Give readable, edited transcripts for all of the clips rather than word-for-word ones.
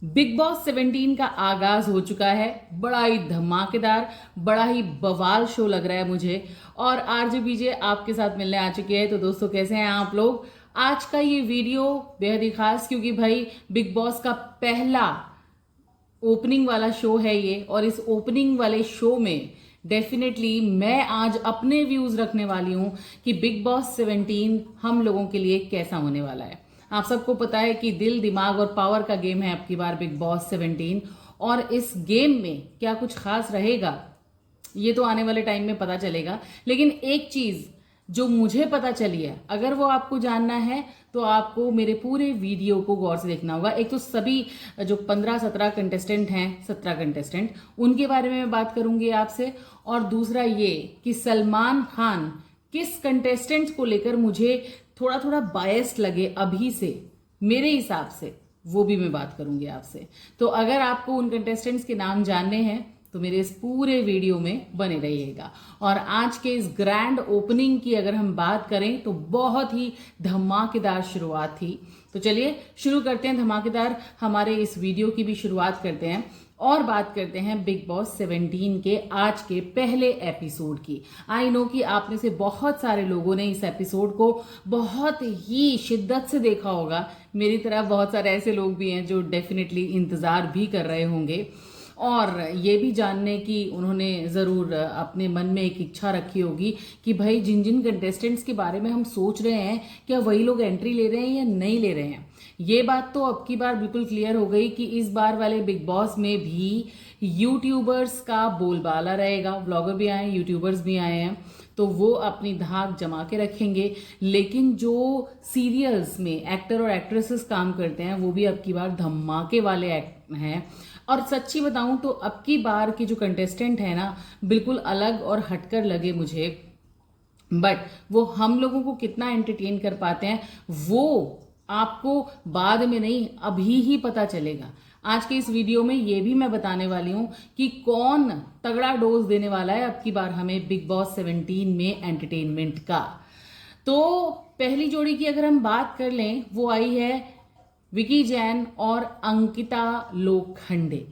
Big boss 17 का आगाज हो चुका है। बड़ा ही धमाकेदार, बड़ा ही बवाल शो लग रहा है मुझे। और आरजे बीजे आपके साथ मिलने आ चुके हैं। तो दोस्तों, कैसे हैं आप लोग? आज का ये वीडियो बेहद ही खास, क्योंकि भाई बिग बॉस का पहला ओपनिंग वाला शो है ये। और इस ओपनिंग वाले शो में डेफिनेटली मैं आज अपने व्यूज रखने वाली हूं कि बिग बॉस 17 हम लोगों के लिए कैसा होने वाला है। आप सबको पता है कि दिल, दिमाग और पावर का गेम है अब की बार बिग बॉस 17। और इस गेम में क्या कुछ खास रहेगा ये तो आने वाले टाइम में पता चलेगा। लेकिन एक चीज जो मुझे पता चली है, अगर वो आपको जानना है तो आपको मेरे पूरे वीडियो को गौर से देखना होगा। एक तो सभी जो 15-17 कंटेस्टेंट हैं, 17 कंटेस्टेंट, उनके बारे में मैं बात करूंगी आपसे। और दूसरा ये कि सलमान खान किस कंटेस्टेंट को लेकर मुझे थोड़ा थोड़ा बायस्ड लगे अभी से, मेरे हिसाब से, वो भी मैं बात करूंगी आपसे। तो अगर आपको उन कंटेस्टेंट्स के नाम जानने हैं तो मेरे इस पूरे वीडियो में बने रहिएगा। और आज के इस ग्रैंड ओपनिंग की अगर हम बात करें तो बहुत ही धमाकेदार शुरुआत थी। तो चलिए शुरू करते हैं धमाकेदार हमारे इस वीडियो की भी शुरुआत करते हैं और बात करते हैं बिग बॉस 17 के आज के पहले एपिसोड की। आई नो कि आप में से बहुत सारे लोगों ने इस एपिसोड को बहुत ही शिद्दत से देखा होगा। मेरी तरह बहुत सारे ऐसे लोग भी हैं जो डेफिनेटली इंतजार भी कर रहे होंगे और ये भी जानने की उन्होंने ज़रूर अपने मन में एक इच्छा रखी होगी कि भाई जिन जिन कंटेस्टेंट्स के बारे में हम सोच रहे हैं, क्या वही लोग एंट्री ले रहे हैं या नहीं ले रहे हैं। ये बात तो अब की बार बिल्कुल क्लियर हो गई कि इस बार वाले बिग बॉस में भी यूट्यूबर्स का बोलबाला रहेगा। व्लॉगर भी आए, यूट्यूबर्स भी आए हैं, तो वो अपनी धाक जमा के रखेंगे। लेकिन जो सीरियल्स में एक्टर और एक्ट्रेसेस काम करते हैं वो भी अब की बार धमाके वाले हैं। और सच्ची बताऊं तो अब की बार के जो कंटेस्टेंट है ना, बिल्कुल अलग और हटकर लगे मुझे। बट वो हम लोगों को कितना एंटरटेन कर पाते हैं वो आपको बाद में नहीं, अभी ही पता चलेगा। आज के इस वीडियो में ये भी मैं बताने वाली हूं कि कौन तगड़ा डोज देने वाला है अब की बार हमें बिग बॉस 17 में एंटरटेनमेंट का। तो पहली जोड़ी की अगर हम बात कर लें, वो आई है विकी जैन और अंकिता लोखंडे।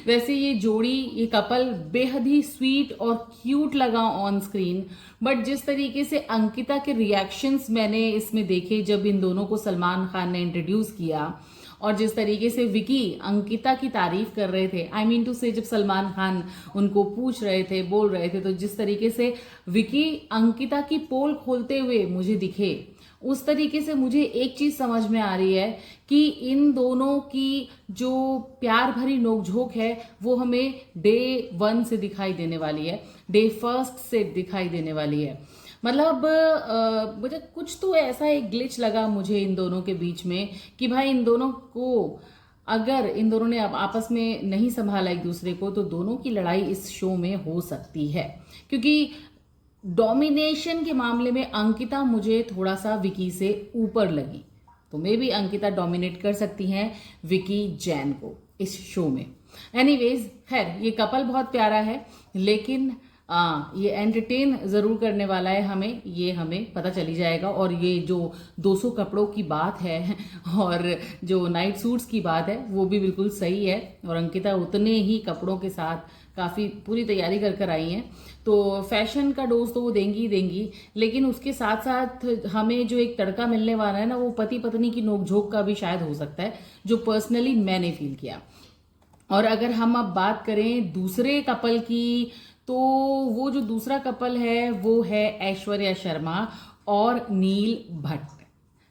वैसे ये जोड़ी, ये कपल बेहद ही स्वीट और क्यूट लगा ऑन स्क्रीन। बट जिस तरीके से अंकिता के रिएक्शंस मैंने इसमें देखे जब इन दोनों को सलमान खान ने इंट्रोड्यूस किया, और जिस तरीके से विकी अंकिता की तारीफ कर रहे थे, आई मीन टू से जब सलमान खान उनको पूछ रहे थे, बोल रहे थे, तो जिस तरीके से विकी अंकिता की पोल खोलते हुए मुझे दिखे, उस तरीके से मुझे एक चीज समझ में आ रही है कि इन दोनों की जो प्यार भरी नोकझोंक है वो हमें डे 1 से दिखाई देने वाली है, डे 1 से दिखाई देने वाली है। मतलब मुझे कुछ तो ऐसा एक ग्लिच लगा मुझे इन दोनों के बीच में कि भाई इन दोनों को, अगर इन दोनों ने अब आपस में नहीं संभाला एक दूसरे को, तो दोनों की लड़ाई इस शो में हो सकती है। क्योंकि डोमिनेशन के मामले में अंकिता मुझे थोड़ा सा विकी से ऊपर लगी, तो मे भी अंकिता डोमिनेट कर सकती हैं विकी जैन को इस शो में। एनीवेज, खैर ये कपल बहुत प्यारा है, लेकिन ये एंटरटेन जरूर करने वाला है हमें, ये हमें पता चली जाएगा। और ये जो 200 कपड़ों की बात है और जो नाइट सूट्स की बात है वो भी बिल्कुल सही है। और अंकिता उतने ही कपड़ों के साथ काफ़ी पूरी तैयारी कर कर आई हैं, तो फैशन का डोज तो वो देंगी ही देंगी। लेकिन उसके साथ साथ हमें जो एक तड़का मिलने वाला है ना, वो पति पत्नी की नोकझोंक का भी शायद हो सकता है, जो पर्सनली मैंने फील किया। और अगर हम अब बात करें दूसरे कपल की, तो वो जो दूसरा कपल है वो है ऐश्वर्या शर्मा और नील भट्ट।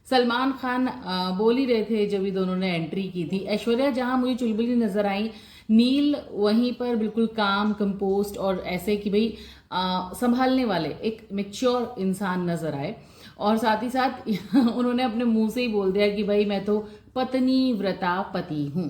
सलमान खान बोल ही रहे थे जब ये दोनों ने एंट्री की थी, ऐश्वर्या जहां मुझे चुलबुली नजर आई, नील वहीं पर बिल्कुल काम, कंपोस्ट और ऐसे कि भाई संभालने वाले एक मैच्योर इंसान नजर आए। और साथ ही साथ उन्होंने अपने मुंह से ही बोल दिया कि भाई मैं तो पत्नी व्रता पति हूं,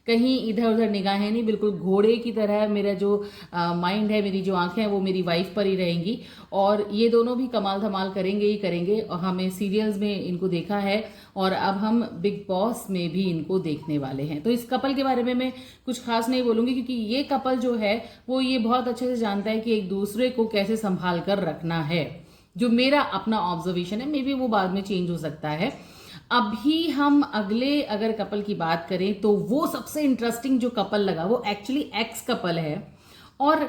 कहीं इधर उधर निगाहें नहीं, बिल्कुल घोड़े की तरह मेरा जो माइंड है, मेरी जो आंखें हैं वो मेरी वाइफ पर ही रहेंगी। और ये दोनों भी कमाल धमाल करेंगे ही करेंगे, और हमें सीरियल्स में इनको देखा है और अब हम बिग बॉस में भी इनको देखने वाले हैं। तो इस कपल के बारे में मैं कुछ खास नहीं बोलूंगी, क्योंकि ये कपल जो है वो ये बहुत अच्छे से जानता है कि एक दूसरे को कैसे संभाल कर रखना है। जो मेरा अपना ऑब्जर्वेशन है, मे बी वो बाद में चेंज हो सकता है। अभी हम अगले अगर कपल की बात करें तो वो सबसे इंटरेस्टिंग जो कपल लगा वो एक्चुअली एक्स कपल है। और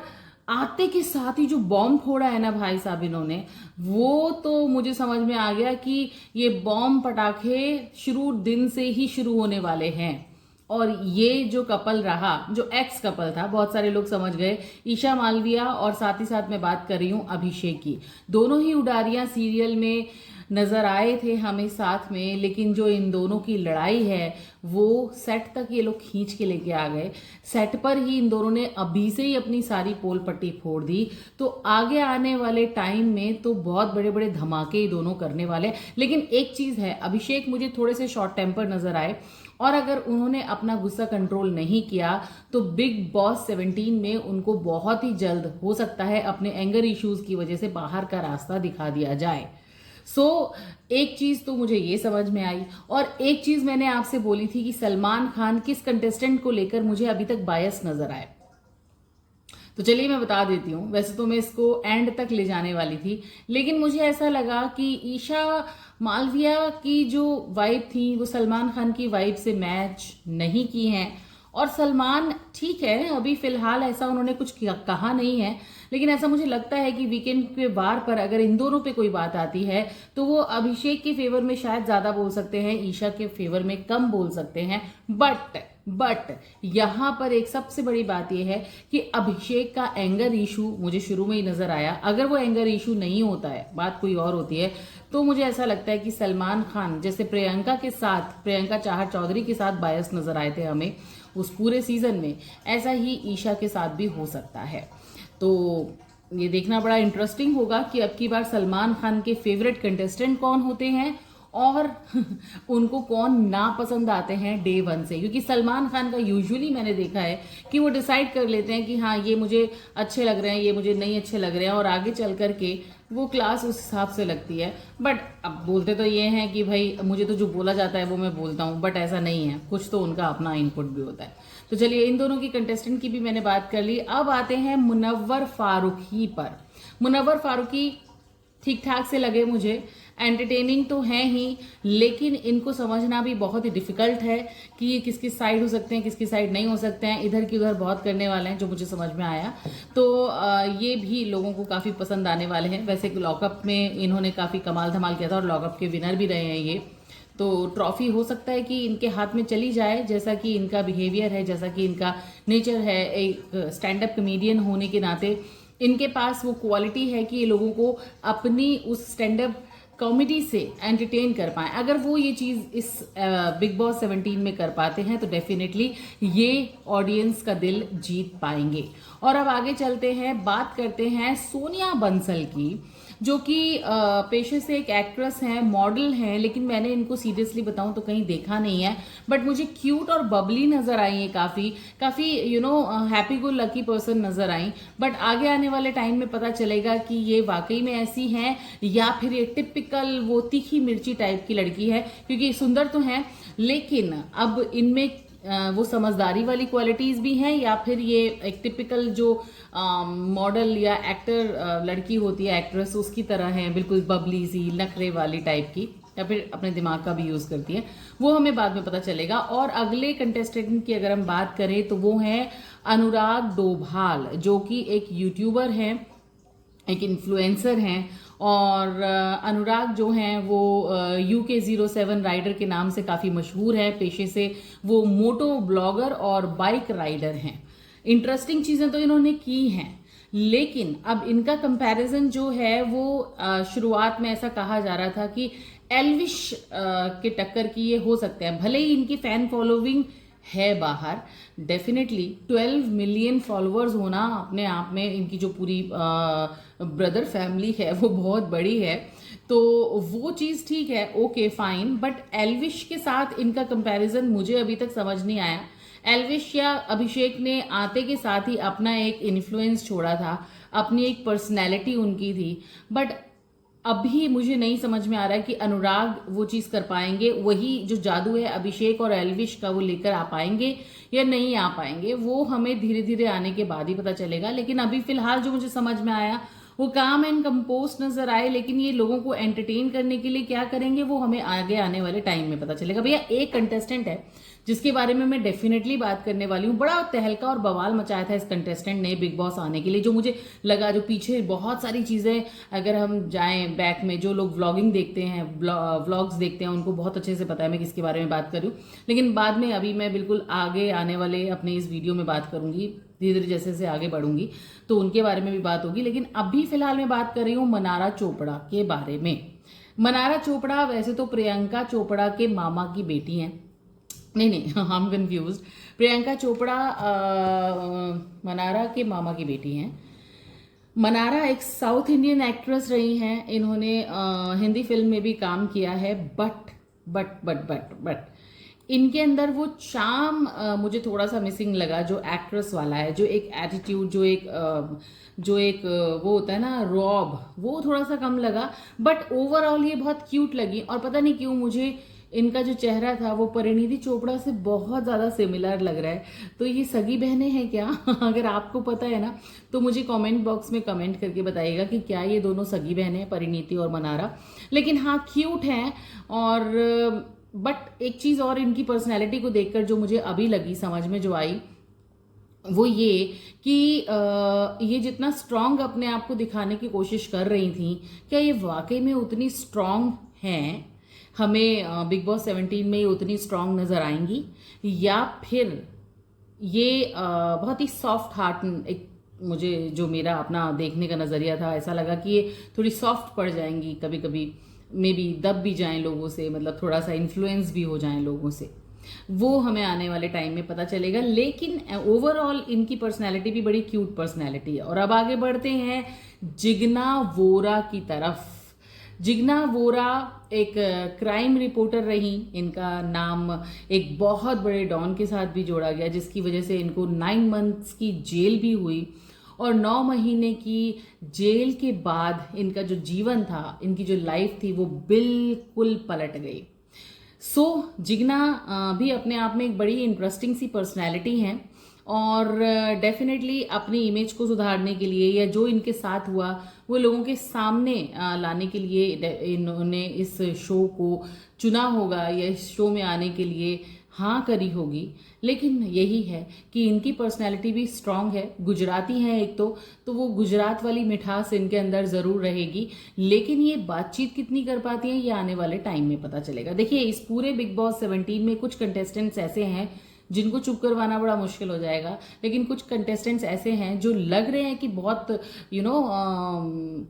आते के साथ ही जो बॉम्ब फोड़ा है ना भाई साहब इन्होंने, वो तो मुझे समझ में आ गया कि ये बॉम्ब पटाखे शुरू दिन से ही शुरू होने वाले हैं। और ये जो कपल रहा, जो एक्स कपल था, बहुत सारे लोग समझ गए, ईशा मालविया और साथ ही साथ मैं बात कर रही हूँ अभिषेक की। दोनों ही उडारियां सीरियल में नजर आए थे हमें साथ में, लेकिन जो इन दोनों की लड़ाई है वो सेट तक ये लोग खींच के लेके आ गए। सेट पर ही इन दोनों ने अभी से ही अपनी सारी पोल पट्टी फोड़ दी। तो आगे आने वाले टाइम में तो बहुत बड़े बड़े धमाके ये दोनों करने वाले। लेकिन एक चीज है, अभिषेक मुझे थोड़े से शॉर्ट टेम्पर नजर आए, और अगर उन्होंने अपना गुस्सा कंट्रोल नहीं किया तो बिग बॉस 17 में उनको बहुत ही जल्द हो सकता है अपने एंगर इश्यूज की वजह से बाहर का रास्ता दिखा दिया जाए। एक चीज तो मुझे ये समझ में आई, और एक चीज मैंने आपसे बोली थी कि सलमान खान किस कंटेस्टेंट को लेकर मुझे अभी तक बायस नजर आए। तो चलिए मैं बता देती हूँ। वैसे तो मैं इसको एंड तक ले जाने वाली थी, लेकिन मुझे ऐसा लगा कि ईशा मालविया की जो वाइब थी वो सलमान खान की वाइब से मैच नहीं की है। और सलमान ठीक है, अभी फिलहाल ऐसा उन्होंने कुछ कहा नहीं है, लेकिन ऐसा मुझे लगता है कि वीकेंड के वार पर अगर इन दोनों पे कोई बात आती है तो वो अभिषेक के फेवर में शायद ज्यादा बोल सकते हैं, ईशा के फेवर में कम बोल सकते हैं। बट यहां पर एक सबसे बड़ी बात यह है कि अभिषेक का एंगर इशू मुझे शुरू में ही नजर आया। अगर वो एंगर इशू नहीं होता है, बात कोई और होती है, तो मुझे ऐसा लगता है कि सलमान खान जैसे प्रियंका चाहर चौधरी के साथ बायस नजर आए थे हमें उस पूरे सीजन में, ऐसा ही ईशा के साथ भी हो सकता है। तो ये देखना बड़ा इंटरेस्टिंग होगा कि अब की बार सलमान खान के फेवरेट कंटेस्टेंट कौन होते हैं और उनको कौन नापसंद आते हैं डे वन से। क्योंकि सलमान खान का यूजुअली मैंने देखा है कि वो डिसाइड कर लेते हैं कि हाँ ये मुझे अच्छे लग रहे हैं, ये मुझे नहीं अच्छे लग रहे हैं, और आगे चल करके वो क्लास उस हिसाब से लगती है। बट अब बोलते तो ये हैं कि भाई मुझे तो जो बोला जाता है वो मैं बोलता हूँ, बट ऐसा नहीं है, कुछ तो उनका अपना इनपुट भी होता है। तो चलिए, इन दोनों की कंटेस्टेंट की भी मैंने बात कर ली। अब आते हैं मुनव्वर फारूकी पर। मुनव्वर फारूकी ठीक ठाक से लगे मुझे, एंटरटेनिंग तो हैं ही, लेकिन इनको समझना भी बहुत ही डिफिकल्ट है कि ये किसकी साइड हो सकते हैं, किसकी साइड नहीं हो सकते हैं। इधर की उधर बहुत करने वाले हैं, जो मुझे समझ में आया। तो ये भी लोगों को काफ़ी पसंद आने वाले हैं। वैसे लॉकअप में इन्होंने काफ़ी कमाल धमाल किया था और लॉकअप के विनर भी रहे हैं ये। तो ट्रॉफी हो सकता है कि इनके हाथ में चली जाए, जैसा कि इनका बिहेवियर है, जैसा कि इनका नेचर है। एक स्टैंड अप कॉमेडियन होने के नाते इनके पास वो क्वालिटी है कि ये लोगों को अपनी उस स्टैंड अप कॉमेडी से एंटरटेन कर पाए। अगर वो ये चीज़ इस बिग बॉस 17 में कर पाते हैं तो डेफिनेटली ये ऑडियंस का दिल जीत पाएंगे। और अब आगे चलते हैं, बात करते हैं सोनिया बंसल की, जो कि पेशे से एक एक्ट्रेस हैं, मॉडल हैं, लेकिन मैंने इनको सीरियसली बताऊं तो कहीं देखा नहीं है। बट मुझे क्यूट और बबली नजर आई है, काफ़ी हैप्पी गो लकी पर्सन नजर आई। बट आगे आने वाले टाइम में पता चलेगा कि ये वाकई में ऐसी हैं या फिर ये टिपिकल वो तीखी मिर्ची टाइप की लड़की है। क्योंकि सुंदर तो हैं, लेकिन अब इनमें वो समझदारी वाली क्वालिटीज भी हैं, या फिर ये एक टिपिकल जो मॉडल या एक्टर लड़की होती है, एक्ट्रेस, उसकी तरह है, बिल्कुल बबली सी नखरे वाली टाइप की, या फिर अपने दिमाग का भी यूज करती है। वो हमें बाद में पता चलेगा। और अगले कंटेस्टेंट की अगर हम बात करें तो वो हैं अनुराग डोभाल, जो कि एक यूट्यूबर हैं, एक इन्फ्लुएंसर हैं। और अनुराग जो हैं वो UK07 राइडर के नाम से काफ़ी मशहूर है। पेशे से वो मोटो ब्लॉगर और बाइक राइडर हैं। इंटरेस्टिंग चीज़ें तो इन्होंने की हैं, लेकिन अब इनका कंपैरिजन जो है वो शुरुआत में ऐसा कहा जा रहा था कि एल्विश के टक्कर की ये हो सकते हैं। भले ही इनकी फैन फॉलोइंग है बाहर, डेफिनेटली 12 मिलियन फॉलोअर्स होना अपने आप में, इनकी जो पूरी ब्रदर फैमिली है वो बहुत बड़ी है। तो वो चीज़ ठीक है, ओके फाइन, बट एल्विश के साथ इनका कंपैरिजन मुझे अभी तक समझ नहीं आया। एल्विश या अभिषेक ने आते के साथ ही अपना एक इन्फ्लुएंस छोड़ा था, अपनी एक पर्सनैलिटी उनकी थी। बट अभी मुझे नहीं समझ में आ रहा है कि अनुराग वो चीज़ कर पाएंगे, वही जो जादू है अभिषेक और एल्विश का वो लेकर आ पाएंगे या नहीं आ पाएंगे। वो हमें धीरे धीरे आने के बाद ही पता चलेगा। लेकिन अभी फिलहाल जो मुझे समझ में आया वो काम एंड कंपोस्ट नजर आए, लेकिन ये लोगों को एंटरटेन करने के लिए क्या करेंगे वो हमें आगे आने वाले टाइम में पता चलेगा। भैया एक कंटेस्टेंट है जिसके बारे में मैं डेफिनेटली बात करने वाली हूँ। बड़ा तहलका और बवाल मचाया था इस कंटेस्टेंट ने बिग बॉस आने के लिए, जो मुझे लगा, जो पीछे बहुत सारी चीज़ें, अगर हम जाएं बैक में, जो लोग व्लॉगिंग देखते हैं, व्लॉग्स देखते हैं, उनको बहुत अच्छे से पता है मैं किसके बारे में बात कर रही हूँ। लेकिन बाद में अभी मैं बिल्कुल आगे आने वाले अपने इस वीडियो में बात करूंगी, धीरे धीरे जैसे जैसे आगे बढ़ूंगी तो उनके बारे में भी बात होगी। लेकिन अभी फिलहाल मैं बात कर रही हूँ मनारा चोपड़ा के बारे में। मनारा चोपड़ा वैसे तो प्रियंका चोपड़ा के मामा की बेटी हैं, नहीं I am confuse. Priyanka Chopra Mannara के मामा की बेटी हैं। मनारा एक साउथ इंडियन एक्ट्रेस रही हैं, इन्होंने हिंदी फिल्म में भी काम किया है, बट इनके अंदर वो चार्म मुझे थोड़ा सा मिसिंग लगा, जो एक्ट्रेस वाला है, जो एक एटीट्यूड, जो एक वो होता है ना रॉब, वो थोड़ा सा कम लगा। बट ओवरऑल ये बहुत क्यूट लगी, और पता नहीं क्यों मुझे इनका जो चेहरा था वो परिणीति चोपड़ा से बहुत ज़्यादा सिमिलर लग रहा है। तो ये सगी बहनें हैं क्या? अगर आपको पता है ना तो मुझे कमेंट बॉक्स में कमेंट करके बताइएगा कि क्या ये दोनों सगी बहनें हैं, परिणीति और मनारा। लेकिन हाँ, क्यूट हैं। और बट एक चीज़ और इनकी पर्सनैलिटी को देखकर जो मुझे अभी लगी, समझ में जो आई, वो ये कि ये जितना स्ट्रांग अपने आप को दिखाने की कोशिश कर रही थी, क्या ये वाकई में उतनी स्ट्रांग हैं? हमें बिग बॉस 17 में ये उतनी स्ट्रांग नज़र आएंगी, या फिर ये बहुत ही सॉफ्ट हार्ट, एक मुझे जो मेरा अपना देखने का नज़रिया था, ऐसा लगा कि ये थोड़ी सॉफ्ट पड़ जाएंगी, कभी कभी मे बी दब भी जाएं लोगों से, मतलब थोड़ा सा इन्फ्लुएंस भी हो जाएं लोगों से, वो हमें आने वाले टाइम में पता चलेगा। लेकिन ओवरऑल इनकी पर्सनैलिटी भी बड़ी क्यूट पर्सनैलिटी है। और अब आगे बढ़ते हैं जिग्ना वोरा की तरफ। जिग्ना वोरा एक क्राइम रिपोर्टर रही, इनका नाम एक बहुत बड़े डॉन के साथ भी जोड़ा गया, जिसकी वजह से इनको 9 मंथ्स की जेल भी हुई, और 9 महीने की जेल के बाद इनका जो जीवन था, इनकी जो लाइफ थी, वो बिल्कुल पलट गई। जिग्ना भी अपने आप में एक बड़ी इंटरेस्टिंग सी पर्सनैलिटी हैं, और डेफिनेटली अपनी इमेज को सुधारने के लिए, या जो इनके साथ हुआ वो लोगों के सामने लाने के लिए इन्होंने इस शो को चुना होगा, या इस शो में आने के लिए हाँ करी होगी। लेकिन यही है कि इनकी पर्सनैलिटी भी स्ट्रांग है, गुजराती हैं एक तो वो गुजरात वाली मिठास इनके अंदर ज़रूर रहेगी। लेकिन ये बातचीत कितनी कर पाती हैं ये आने वाले टाइम में पता चलेगा। देखिए, इस पूरे बिग बॉस 17 में कुछ कंटेस्टेंट्स ऐसे हैं जिनको चुप करवाना बड़ा मुश्किल हो जाएगा, लेकिन कुछ कंटेस्टेंट्स ऐसे हैं जो लग रहे हैं कि बहुत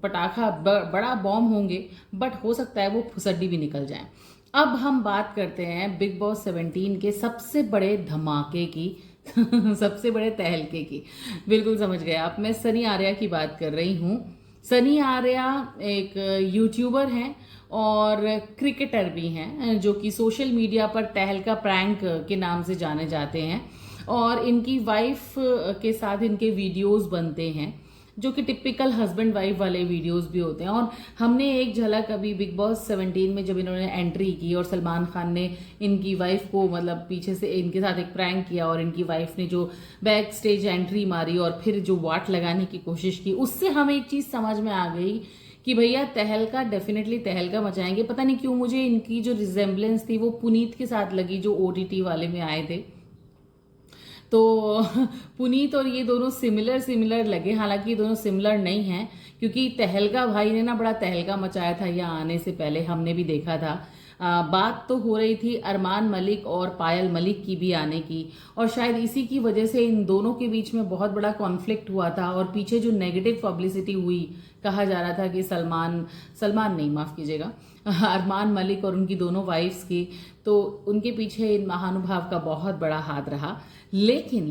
पटाखा बड़ा बॉम्ब होंगे, बट हो सकता है वो फुसड्डी भी निकल जाए। अब हम बात करते हैं बिग बॉस 17 के सबसे बड़े धमाके की सबसे बड़े तहलके की। बिल्कुल समझ गए आप, मैं सनी आर्या की बात कर रही हूँ। सनी आर्या एक यूट्यूबर हैं और क्रिकेटर भी हैं, जो कि सोशल मीडिया पर तहलका प्रैंक के नाम से जाने जाते हैं, और इनकी वाइफ के साथ इनके वीडियोस बनते हैं, जो कि टिपिकल हस्बैंड वाइफ वाले वीडियोस भी होते हैं। और हमने एक झलक अभी बिग बॉस 17 में जब इन्होंने एंट्री की और सलमान खान ने इनकी वाइफ को मतलब पीछे से इनके साथ एक प्रैंक किया, और इनकी वाइफ ने जो बैक स्टेज एंट्री मारी और फिर जो वाट लगाने की कोशिश की, उससे हमें एक चीज़ समझ में आ गई कि भैया तहलका डेफिनेटली तहलका मचाएंगे। पता नहीं क्यों मुझे इनकी जो रिजेम्बलेंस थी वो पुनीत के साथ लगी, जो OTT वाले में आए थे। तो पुनीत और ये दोनों सिमिलर लगे, हालांकि ये दोनों सिमिलर नहीं हैं, क्योंकि तहलका भाई ने ना बड़ा तहलका मचाया था यहाँ आने से पहले, हमने भी देखा था। बात तो हो रही थी अरमान मलिक और पायल मलिक की भी आने की, और शायद इसी की वजह से इन दोनों के बीच में बहुत बड़ा कॉन्फ्लिक्ट हुआ था। और पीछे जो नेगेटिव पब्लिसिटी हुई, कहा जा रहा था कि सलमान नहीं, माफ़ कीजिएगा, अरमान मलिक और उनकी दोनों वाइफ्स की, तो उनके पीछे इन महानुभाव का बहुत बड़ा हाथ रहा। लेकिन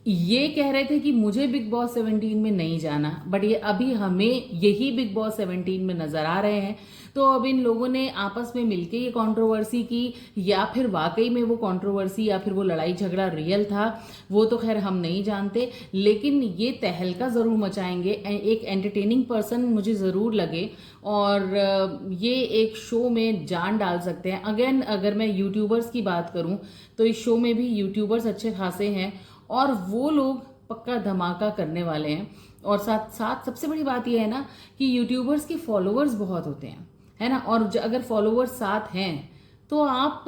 ये कह रहे थे कि मुझे बिग बॉस 17 में नहीं जाना, बट ये अभी हमें यही बिग बॉस 17 में नजर आ रहे हैं। तो अब इन लोगों ने आपस में मिलके ये कंट्रोवर्सी की, या फिर वाकई में वो कंट्रोवर्सी या फिर वो लड़ाई झगड़ा रियल था, वो तो खैर हम नहीं जानते। लेकिन ये तहलका ज़रूर मचाएंगे, एक एंटरटेनिंग पर्सन मुझे ज़रूर लगे, और ये एक शो में जान डाल सकते हैं। अगेन अगर मैं यूट्यूबर्स की बात करूं तो इस शो में भी यूट्यूबर्स अच्छे खासे हैं, और वो लोग पक्का धमाका करने वाले हैं। और साथ साथ सबसे बड़ी बात यह है ना कि यूट्यूबर्स के फॉलोअर्स बहुत होते हैं, है ना। और अगर फॉलोअर्स साथ हैं तो आप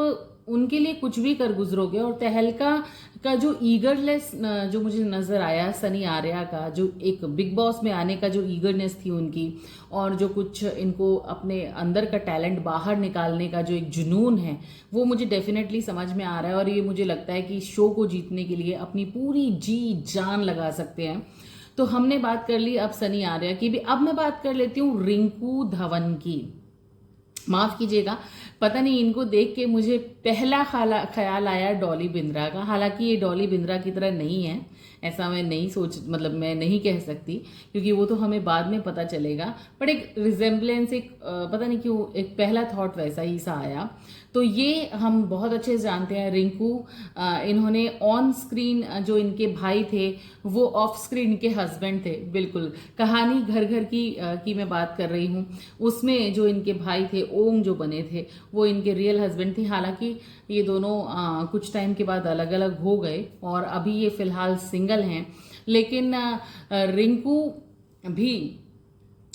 उनके लिए कुछ भी कर गुजरोगे। और तहलका का जो ईगरनेस जो मुझे नज़र आया सनी आर्या का, जो एक बिग बॉस में आने का जो ईगरनेस थी उनकी, और जो कुछ इनको अपने अंदर का टैलेंट बाहर निकालने का जो एक जुनून है, वो मुझे डेफिनेटली समझ में आ रहा है। और ये मुझे लगता है कि शो को जीतने के लिए अपनी पूरी जी जान लगा सकते हैं। तो हमने बात कर ली अब सनी आर्या की भी। अब मैं बात कर लेती हूँ रिंकू धवन की। माफ़ कीजिएगा, पता नहीं इनको देख के मुझे पहला ख्याल आया डॉली बिंद्रा का। हालांकि ये डॉली बिंद्रा की तरह नहीं है, ऐसा मैं नहीं मतलब मैं नहीं कह सकती, क्योंकि वो तो हमें बाद में पता चलेगा। बट एक रिजेम्बलेंस, एक पता नहीं क्यों एक पहला थॉट वैसा ही सा आया। तो ये हम बहुत अच्छे से जानते हैं रिंकू, इन्होंने ऑन स्क्रीन जो इनके भाई थे वो ऑफ स्क्रीन के हस्बैंड थे। बिल्कुल कहानी घर घर की मैं बात कर रही हूँ, उसमें जो इनके भाई थे ओम जो बने थे वो इनके रियल हस्बैंड थे। हालांकि ये दोनों कुछ टाइम के बाद अलग अलग हो गए और अभी ये फिलहाल सिंगल हैं। लेकिन रिंकू भी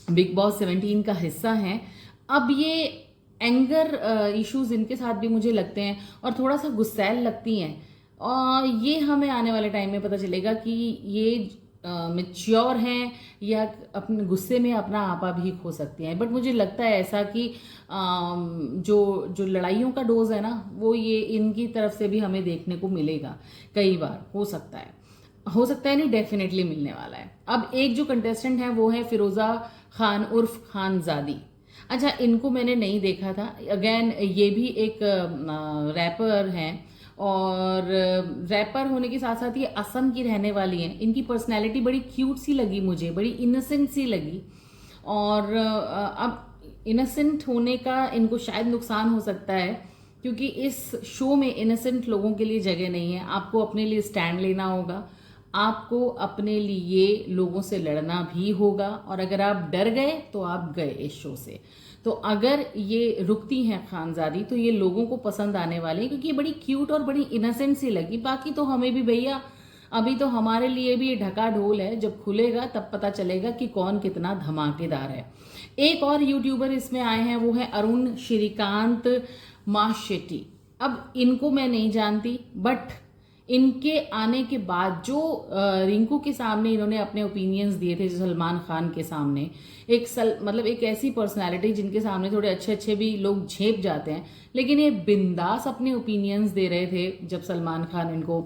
बिग बॉस 17 का हिस्सा हैं। अब ये एंगर इश्यूज इनके साथ भी मुझे लगते हैं और थोड़ा सा गुस्सैल लगती हैं। और ये हमें आने वाले टाइम में पता चलेगा कि ये मेच्योर हैं या अपने गुस्से में अपना आपा भी खो सकती हैं। बट मुझे लगता है ऐसा कि जो जो लड़ाइयों का डोज है ना, वो ये इनकी तरफ से भी हमें देखने को मिलेगा कई बार। हो सकता है नहीं, डेफिनेटली मिलने वाला है। अब एक जो कंटेस्टेंट है वो है फिरोजा खान उर्फ खानजादी। अच्छा, इनको मैंने नहीं देखा था। अगेन ये भी एक रैपर हैं, और रैपर होने के साथ साथ ये असम की रहने वाली हैं। इनकी पर्सनैलिटी बड़ी क्यूट सी लगी मुझे, बड़ी इनोसेंट सी लगी। और अब इनोसेंट होने का इनको शायद नुकसान हो सकता है, क्योंकि इस शो में इनोसेंट लोगों के लिए जगह नहीं है। आपको अपने लिए स्टैंड लेना होगा, आपको अपने लिए लोगों से लड़ना भी होगा। और अगर आप डर गए तो आप गए इस शो से। तो अगर ये रुकती हैं खानजादी तो ये लोगों को पसंद आने वाली है, क्योंकि ये बड़ी क्यूट और बड़ी इनोसेंट सी लगी। बाकी तो हमें भी भैया, अभी तो हमारे लिए भी ये ढका ढोल है, जब खुलेगा तब पता चलेगा कि कौन कितना धमाकेदार है। एक और यूट्यूबर इसमें आए हैं, वो है अरुण श्रीकांत माशेट्टी। अब इनको मैं नहीं जानती, बट इनके आने के बाद जो रिंकू के सामने इन्होंने अपने ओपिनियंस दिए थे, जो सलमान खान के सामने, मतलब एक ऐसी पर्सनालिटी जिनके सामने थोड़े अच्छे अच्छे भी लोग झेप जाते हैं, लेकिन ये बिंदास अपने ओपिनियंस दे रहे थे जब सलमान खान इनको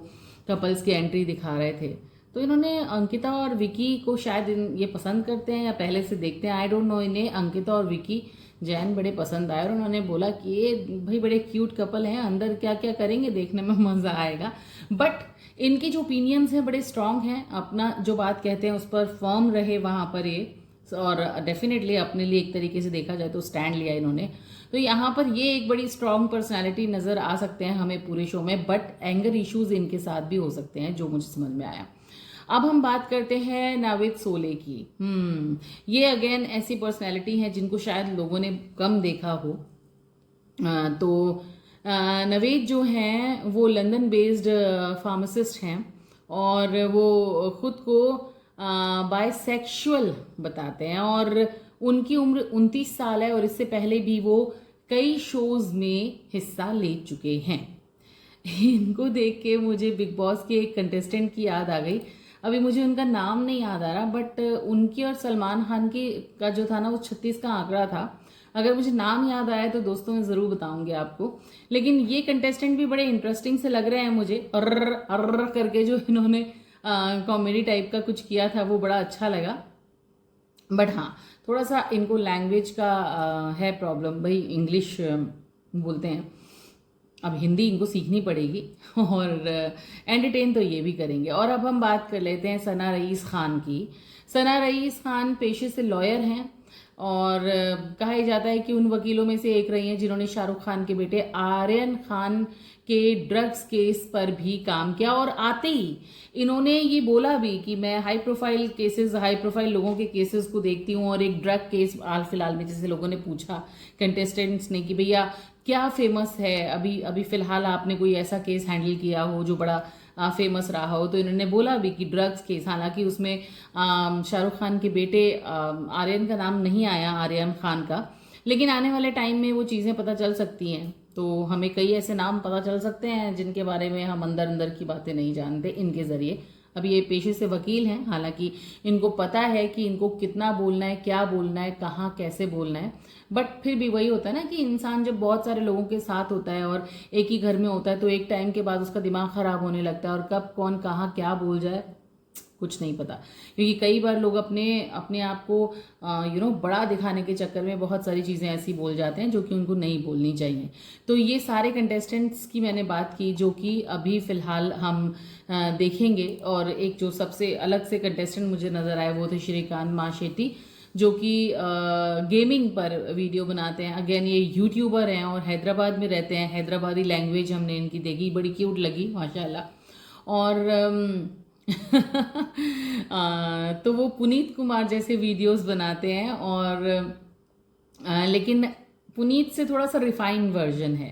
कपल्स की एंट्री दिखा रहे थे। तो इन्होंने अंकिता और विकी को शायद ये पसंद करते हैं या पहले से देखते हैं, आई डोंट नो। इन्हें अंकिता और विकी जैन बड़े पसंद आए और उन्होंने बोला कि ये भाई बड़े क्यूट कपल हैं, अंदर क्या क्या करेंगे देखने में मज़ा आएगा। बट इनके जो ओपिनियंस हैं बड़े स्ट्रांग हैं, अपना जो बात कहते हैं उस पर फर्म रहे वहाँ पर ये, और डेफिनेटली अपने लिए एक तरीके से देखा जाए तो स्टैंड लिया इन्होंने। तो यहाँ पर ये एक बड़ी स्ट्रांग पर्सनैलिटी नज़र आ सकते हैं हमें पूरे शो में। बट एंगर इश्यूज इनके साथ भी हो सकते हैं, जो मुझे समझ में आया। अब हम बात करते हैं नावेद सोले की। ये अगेन ऐसी पर्सनैलिटी है जिनको शायद लोगों ने कम देखा हो। तो नवेद जो हैं वो लंदन बेस्ड फार्मासिस्ट हैं, और वो खुद को बायसेक्सुअल बताते हैं, और उनकी उम्र 29 साल है, और इससे पहले भी वो कई शोज में हिस्सा ले चुके हैं। इनको देख के मुझे बिग बॉस के एक कंटेस्टेंट की याद आ गई। अभी मुझे उनका नाम नहीं याद आ रहा, बट उनकी और सलमान खान की का जो था ना वो 36 का आंकड़ा था। अगर मुझे नाम याद आया तो दोस्तों मैं ज़रूर बताऊंगी आपको। लेकिन ये कंटेस्टेंट भी बड़े इंटरेस्टिंग से लग रहे हैं मुझे। अर्र करके जो इन्होंने कॉमेडी टाइप का कुछ किया था वो बड़ा अच्छा लगा। बट हाँ, थोड़ा सा इनको लैंग्वेज का है प्रॉब्लम, भाई इंग्लिश बोलते हैं, अब हिंदी इनको सीखनी पड़ेगी, और एंटरटेन तो ये भी करेंगे। और अब हम बात कर लेते हैं सना रईस खान की। सना रईस खान पेशे से लॉयर हैं, और कहा जाता है कि उन वकीलों में से एक रही हैं जिन्होंने शाहरुख खान के बेटे आर्यन खान के ड्रग्स केस पर भी काम किया। और आते ही इन्होंने ये बोला भी कि मैं हाई प्रोफाइल लोगों के केसेस को देखती हूँ, और एक ड्रग केस हाल फिलहाल में जैसे लोगों ने पूछा कंटेस्टेंट्स ने कि भैया क्या फेमस है, अभी अभी फिलहाल आपने कोई ऐसा केस हैंडल किया हो जो बड़ा फेमस रहा हो। तो इन्होंने बोला भी कि ड्रग्स केस, हालांकि उसमें शाहरुख खान के बेटे आर्यन का नाम नहीं आया, आर्यन खान का, लेकिन आने वाले टाइम में वो चीज़ें पता चल सकती हैं। तो हमें कई ऐसे नाम पता चल सकते हैं जिनके बारे में हम अंदर अंदर की बातें नहीं जानते इनके ज़रिए। अभी ये पेशे से वकील हैं, हालांकि इनको पता है कि इनको कितना बोलना है, क्या बोलना है, कहाँ कैसे बोलना है, बट फिर भी वही होता है ना कि इंसान जब बहुत सारे लोगों के साथ होता है और एक ही घर में होता है तो एक टाइम के बाद उसका दिमाग खराब होने लगता है और कब कौन कहाँ क्या बोल जाए कुछ नहीं पता। क्योंकि कई बार लोग अपने अपने आप को बड़ा दिखाने के चक्कर में बहुत सारी चीज़ें ऐसी बोल जाते हैं जो कि उनको नहीं बोलनी चाहिए। तो ये सारे कंटेस्टेंट्स की मैंने बात की जो कि अभी फ़िलहाल हम देखेंगे। और एक जो सबसे अलग से कंटेस्टेंट मुझे नज़र आए वो थे श्रीकांत माशेट्टी, जो कि गेमिंग पर वीडियो बनाते हैं। अगेन ये यूट्यूबर हैं और हैदराबाद में रहते हैं। हैदराबादी लैंग्वेज हमने इनकी देखी, बड़ी क्यूट लगी माशाल्लाह। और तो वो पुनीत कुमार जैसे वीडियोस बनाते हैं और लेकिन पुनीत से थोड़ा सा रिफाइंड वर्जन है।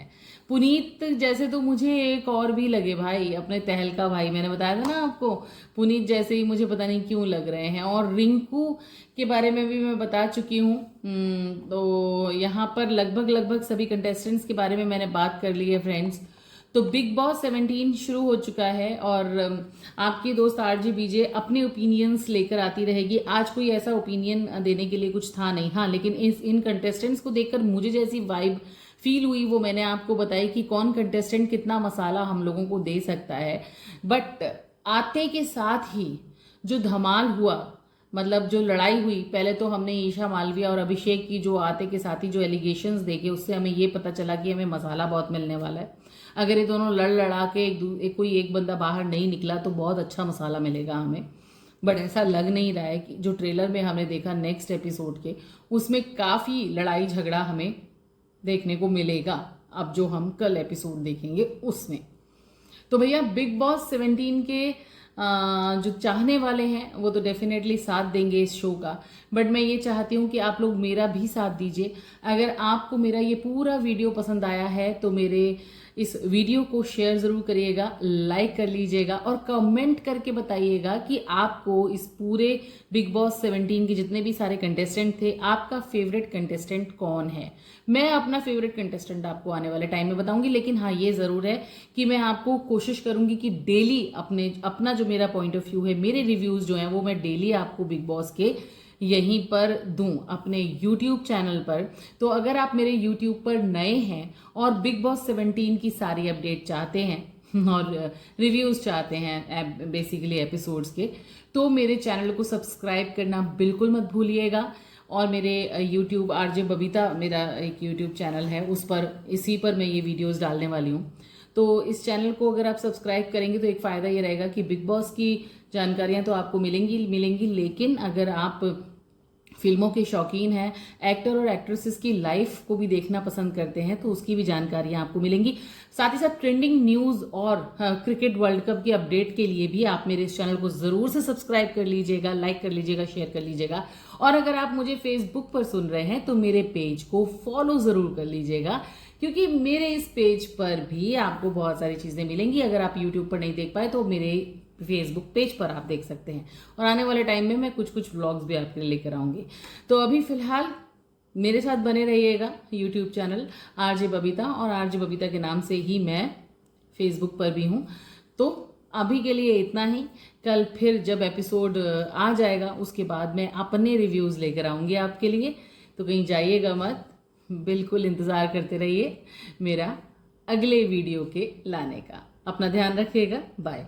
पुनीत जैसे तो मुझे एक और भी लगे भाई, अपने तहलका भाई, मैंने बताया था ना आपको, पुनीत जैसे ही मुझे पता नहीं क्यों लग रहे हैं। और रिंकू के बारे में भी मैं बता चुकी हूँ। तो यहाँ पर लगभग लगभग सभी कंटेस्टेंट्स के बारे में मैंने बात कर ली है फ्रेंड्स। तो बिग बॉस 17 शुरू हो चुका है और आपकी दोस्त आरजे बीजे अपने ओपिनियंस लेकर आती रहेगी। आज कोई ऐसा ओपिनियन देने के लिए कुछ था नहीं, हाँ, लेकिन इन कंटेस्टेंट्स को देखकर मुझे जैसी वाइब फील हुई वो मैंने आपको बताई कि कौन कंटेस्टेंट कितना मसाला हम लोगों को दे सकता है। बट आते के साथ ही जो धमाल हुआ, मतलब जो लड़ाई हुई, पहले तो हमने ईशा मालविया और अभिषेक की जो आते के साथ ही जो एलिगेशंस देखे, उससे हमें ये पता चला कि हमें मसाला बहुत मिलने वाला है। अगर ये दोनों लड़ लड़ा के कोई एक बंदा बाहर नहीं निकला तो बहुत अच्छा मसाला मिलेगा हमें। बट ऐसा लग नहीं रहा है कि जो ट्रेलर में हमने देखा नेक्स्ट एपिसोड के, उसमें काफ़ी लड़ाई झगड़ा हमें देखने को मिलेगा अब जो हम कल एपिसोड देखेंगे उसमें। तो भैया बिग बॉस 17 के जो चाहने वाले हैं वो तो डेफिनेटली साथ देंगे इस शो का। बट मैं ये चाहती हूँ कि आप लोग मेरा भी साथ दीजिए। अगर आपको मेरा ये पूरा वीडियो पसंद आया है तो मेरे इस वीडियो को शेयर ज़रूर करिएगा, लाइक कर लीजिएगा और कमेंट करके बताइएगा कि आपको इस पूरे बिग बॉस 17 के जितने भी सारे कंटेस्टेंट थे, आपका फेवरेट कंटेस्टेंट कौन है। मैं अपना फेवरेट कंटेस्टेंट आपको आने वाले टाइम में बताऊंगी, लेकिन हाँ ये ज़रूर है कि मैं आपको कोशिश करूंगी कि डेली अपना जो मेरा पॉइंट ऑफ व्यू है, मेरे रिव्यूज़ जो हैं वो मैं डेली आपको बिग बॉस के यहीं पर दूं अपने YouTube चैनल पर। तो अगर आप मेरे YouTube पर नए हैं और बिग बॉस 17 की सारी अपडेट चाहते हैं और रिव्यूज़ चाहते हैं बेसिकली एपिसोड्स के, तो मेरे चैनल को सब्सक्राइब करना बिल्कुल मत भूलिएगा। और मेरे YouTube आरजे बबीता मेरा एक YouTube चैनल है, उस पर इसी पर मैं ये वीडियोस डालने वाली हूँ। तो इस चैनल को अगर आप सब्सक्राइब करेंगे तो एक फ़ायदा ये रहेगा कि बिग बॉस की जानकारियाँ तो आपको मिलेंगी, लेकिन अगर आप फिल्मों के शौकीन हैं, एक्टर और एक्ट्रेसेस की लाइफ को भी देखना पसंद करते हैं, तो उसकी भी जानकारियां आपको मिलेंगी। साथ ही साथ ट्रेंडिंग न्यूज़ और क्रिकेट वर्ल्ड कप की अपडेट के लिए भी आप मेरे इस चैनल को ज़रूर से सब्सक्राइब कर लीजिएगा, लाइक कर लीजिएगा, शेयर कर लीजिएगा। और अगर आप मुझे फेसबुक पर सुन रहे हैं तो मेरे पेज को फॉलो ज़रूर कर लीजिएगा, क्योंकि मेरे इस पेज पर भी आपको बहुत सारी चीज़ें मिलेंगी। अगर आप यूट्यूब पर नहीं देख पाए तो मेरे फेसबुक पेज पर आप देख सकते हैं। और आने वाले टाइम में मैं कुछ व्लॉग्स भी आपके लिए लेकर आऊँगी। तो अभी फ़िलहाल मेरे साथ बने रहिएगा यूट्यूब चैनल आरजे बबीता, और आरजे बबीता के नाम से ही मैं फेसबुक पर भी हूँ। तो अभी के लिए इतना ही। कल फिर जब एपिसोड आ जाएगा उसके बाद मैं अपने रिव्यूज़ लेकर आऊँगी आपके लिए। तो कहीं जाइएगा मत, बिल्कुल इंतज़ार करते रहिए मेरा अगले वीडियो के लाने का। अपना ध्यान रखिएगा, बाय।